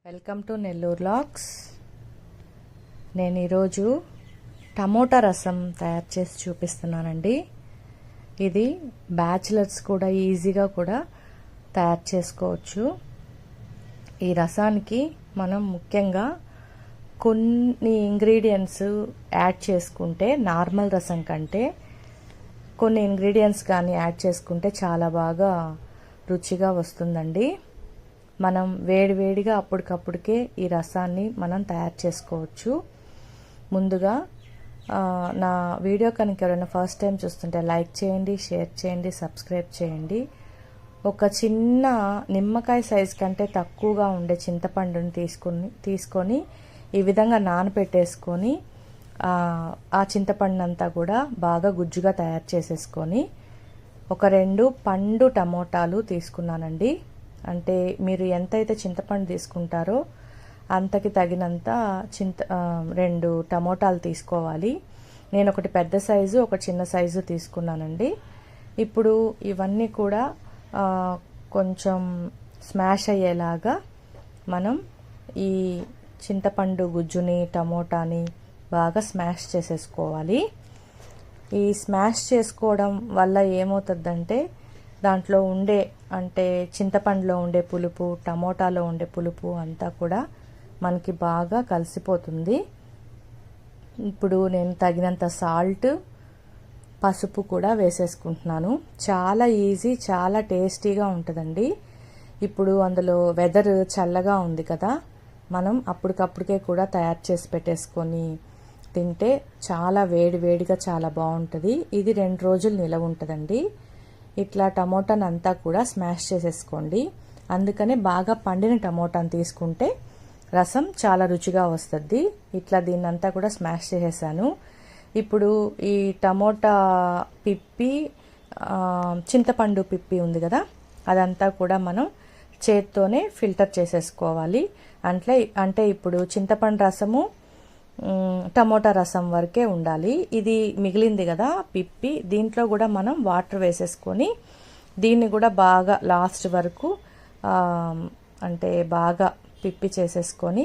Welcome to Nellore logs. నేను ఈరోజు tomato రసం తయారు చేసి చూపిస్తున్నానండి. ఇది బ్యాచిలర్స్ కూడా ఈజీగా కూడా తయారు చేసుకోవచ్చు. ఈ రసానికి మనం ముఖ్యంగా కొన్ని ఇంగ్రీడియంట్స్ యాడ్ చేసుకుంటే నార్మల్ రసం కంటే కొన్ని ఇంగ్రీడియంట్స్ కానీ యాడ్ చేసుకుంటే చాలా బాగా రుచిగా వస్తుందండి. మనం వేడివేడిగా అప్పటికప్పుడికే ఈ రసాన్ని మనం తయారు చేసుకోవచ్చు. ముందుగా నా వీడియో కనుక ఎవరైనా ఫస్ట్ టైం చూస్తుంటే లైక్ చేయండి, షేర్ చేయండి, సబ్స్క్రైబ్ చేయండి. ఒక చిన్న నిమ్మకాయ సైజ్ కంటే తక్కువగా ఉండే చింతపండుని తీసుకొని ఈ విధంగా నానబెట్టేసుకొని ఆ చింతపండునంతా కూడా బాగా గుజ్జుగా తయారు చేసేసుకొని ఒక 2 పండు టమోటాలు తీసుకున్నానండి. అంటే మీరు ఎంతైతే చింతపండు తీసుకుంటారో అంతకి తగినంత 2 టమోటాలు తీసుకోవాలి. నేను ఒకటి పెద్ద సైజు ఒక చిన్న సైజు తీసుకున్నానండి. ఇప్పుడు ఇవన్నీ కూడా కొంచెం స్మాష్ అయ్యేలాగా మనం ఈ చింతపండు గుజ్జుని టమోటాని బాగా స్మాష్ చేసేసుకోవాలి. ఈ స్మాష్ చేసుకోవడం వల్ల ఏమవుతుందంటే దాంట్లో ఉండే అంటే చింతపండులో ఉండే పులుపు, టమోటాలో ఉండే పులుపు అంతా కూడా మనకి బాగా కలిసిపోతుంది. ఇప్పుడు నేను తగినంత సాల్ట్, పసుపు కూడా వేసేసుకుంటున్నాను. చాలా ఈజీ, చాలా టేస్టీగా ఉంటుందండి. ఇప్పుడు అందులో వెదర్ చల్లగా ఉంది కదా, మనం అప్పటికప్పుడికే కూడా తయారు చేసి పెట్టేసుకొని తింటే చాలా వేడివేడిగా చాలా బాగుంటుంది. ఇది 2 రోజులు నిలవ ఉంటుందండి. ఇట్లా టమోటాని అంతా కూడా స్మాష్ చేసేసుకోండి. అందుకనే బాగా పండిన టమోటాని తీసుకుంటే రసం చాలా రుచిగా వస్తుంది. ఇట్లా దీన్నంతా కూడా స్మాష్ చేసేసాను. ఇప్పుడు ఈ టమోటా పిప్పి, చింతపండు పిప్పి ఉంది కదా, అదంతా కూడా మనం చేత్తోనే ఫిల్టర్ చేసేసుకోవాలి. అంటే ఇప్పుడు చింతపండు రసము టమోటా రసం వరకే ఉండాలి. ఇది మిగిలింది కదా పిప్పి, దీంట్లో కూడా మనం వాటర్ వేసేసుకొని దీన్ని కూడా బాగా లాస్ట్ వరకు అంటే బాగా పిప్పి చేసేసుకొని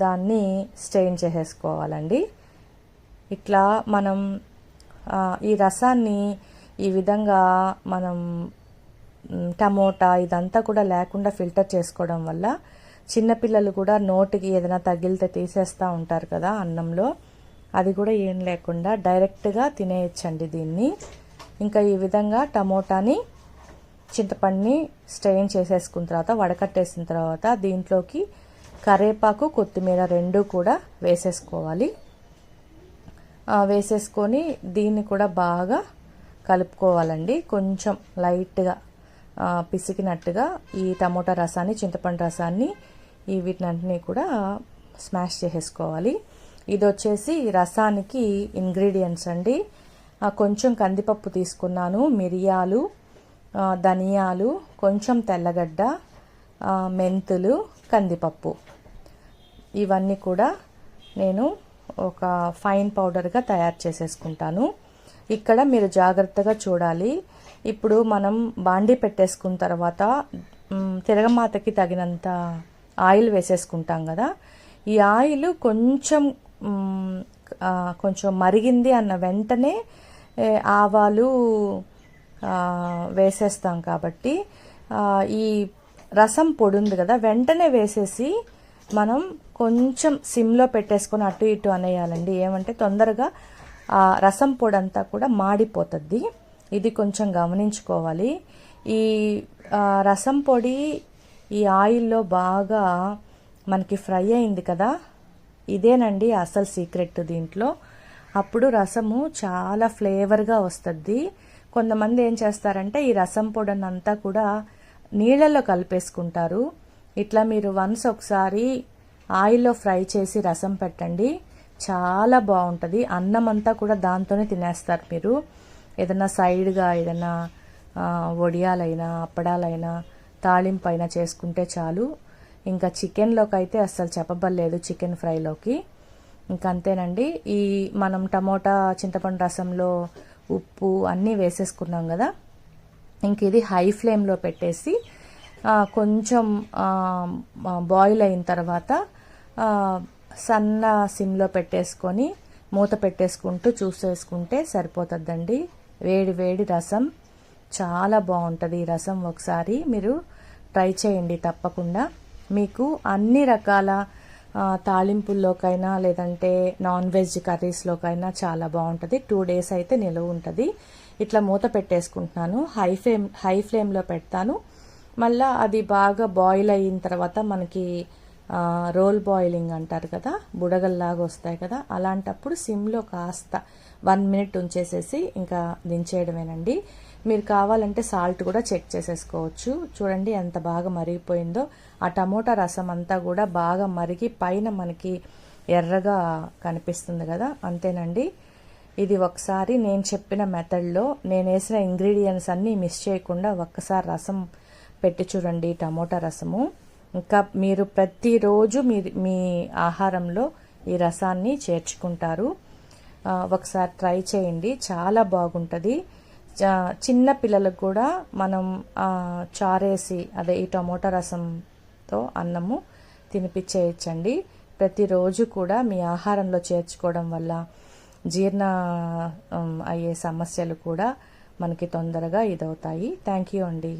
దాన్ని స్ట్రెయిన్ చేసేసుకోవాలండి. ఇట్లా మనం ఈ రసాన్ని ఈ విధంగా మనం టమోటా ఇదంతా కూడా లేకుండా ఫిల్టర్ చేసుకోవడం వల్ల చిన్నపిల్లలు కూడా నోటికి ఏదైనా తగిలితే తీసేస్తూ ఉంటారు కదా అన్నంలో, అది కూడా ఏం లేకుండా డైరెక్ట్గా తినేయచ్చండి దీన్ని. ఇంకా ఈ విధంగా టమోటాని చింతపండుని స్ట్రెయిన్ చేసేసుకున్న తర్వాత వడకట్టేసిన తర్వాత దీంట్లోకి కరివేపాకు, కొత్తిమీర 2 కూడా వేసేసుకోవాలి. వేసేసుకొని దీన్ని కూడా బాగా కలుపుకోవాలండి. కొంచెం లైట్గా పిసికినట్టుగా ఈ టమోటా రసాన్ని, చింతపండు రసాన్ని వీటినంటినీ కూడా స్మాష్ చేసేసుకోవాలి. ఇది వచ్చేసి రసానికి ఇంగ్రీడియంట్స్ అండి. కొంచెం కందిపప్పు తీసుకున్నాను, మిరియాలు, ధనియాలు, కొంచెం తెల్లగడ్డ, మెంతులు, కందిపప్పు, ఇవన్నీ కూడా నేను ఒక ఫైన్ పౌడర్గా తయారు చేసేసుకుంటాను. ఇక్కడ మీరు జాగ్రత్తగా చూడాలి. ఇప్పుడు మనం బాండీ పెట్టేసుకున్న తర్వాత తిరగమాతకి తగినంత ఆయిల్ వేసేసుకుంటాం కదా, ఈ ఆయిల్ కొంచెం మరిగింది అన్న వెంటనే ఆవాలు వేసేస్తాం కాబట్టి ఈ రసం పొడి ఉంది కదా వెంటనే వేసేసి మనం కొంచెం సిమ్లో పెట్టేసుకొని అటు ఇటు అనేయాలండి. ఏమంటే తొందరగా రసం పొడి అంతా కూడా మాడిపోతుంది. ఇది కొంచెం గమనించుకోవాలి. ఈ రసం పొడి ఈ ఆయిల్లో బాగా మనకి ఫ్రై అయింది కదా, ఇదేనండి అసలు సీక్రెట్ దీంట్లో. అప్పుడు రసము చాలా ఫ్లేవర్గా వస్తుంది. కొంతమంది ఏం చేస్తారంటే ఈ రసం పొడిని అంతా కూడా నీళ్ళల్లో కలిపేసుకుంటారు. ఇట్లా మీరు వన్స్ ఒకసారి ఆయిల్లో ఫ్రై చేసి రసం పెట్టండి, చాలా బాగుంటుంది. అన్నం అంతా కూడా దాంతోనే తినేస్తారు మీరు. ఏదైనా సైడ్గా ఏదైనా వడియాలైనా అప్పడాలైనా తాళింపు అయినా చేసుకుంటే చాలు. ఇంకా చికెన్లోకి అయితే అస్సలు చెప్పబడలేదు, చికెన్ ఫ్రైలోకి. ఇంకంతేనండి. ఈ మనం టమోటా చింతపండు రసంలో ఉప్పు అన్నీ వేసేసుకున్నాం కదా, ఇంక ఇది హై ఫ్లేమ్లో పెట్టేసి కొంచెం బాయిల్ అయిన తర్వాత సన్న సిమ్లో పెట్టేసుకొని మూత పెట్టేసుకుంటూ చూసేసుకుంటే సరిపోతుందండి. వేడి వేడి రసం చాలా బాగుంటుంది. ఈ రసం ఒకసారి మీరు ట్రై చేయండి తప్పకుండా. మీకు అన్ని రకాల తాలింపుల్లోకైనా లేదంటే నాన్ వెజ్ కర్రీస్లోకైనా చాలా బాగుంటుంది. 2 days అయితే నిలువ ఉంటుంది. ఇట్లా మూత పెట్టేసుకుంటున్నాను. హై ఫ్లేమ్లో పెడతాను. మళ్ళీ అది బాగా బాయిల్ అయిన తర్వాత మనకి రోల్ బాయిలింగ్ అంటారు కదా, బుడగల్లాగా వస్తాయి కదా, అలాంటప్పుడు సిమ్లో కాస్త 1 minute ఉంచేసేసి ఇంకా దించేయడమేనండి. మీరు కావాలంటే సాల్ట్ కూడా చెక్ చేసేసుకోవచ్చు. చూడండి ఎంత బాగా మరిగిపోయిందో. ఆ టమోటా రసం అంతా కూడా బాగా మరిగి పైన మనకి ఎర్రగా కనిపిస్తుంది కదా, అంతేనండి. ఇది ఒకసారి నేను చెప్పిన మెథడ్లో నేను వేసిన ఇంగ్రీడియంట్స్ అన్నీ మిస్ చేయకుండా ఒక్కసారి రసం పెట్టి చూడండి, టమోటా రసము. ఇంకా మీరు ప్రతిరోజు మీ ఆహారంలో ఈ రసాన్ని చేర్చుకుంటారు. ఒకసారి ట్రై చేయండి, చాలా బాగుంటుంది. చిన్న పిల్లలకు కూడా మనం చారేసి అదే ఈ టమోటా రసంతో అన్నము తినిపించేయచ్చండి. ప్రతిరోజు కూడా మీ ఆహారంలో చేర్చుకోవడం వల్ల జీర్ణ అయ్యే సమస్యలు కూడా మనకి తొందరగా ఇదవుతాయి. థ్యాంక్ యూ అండి.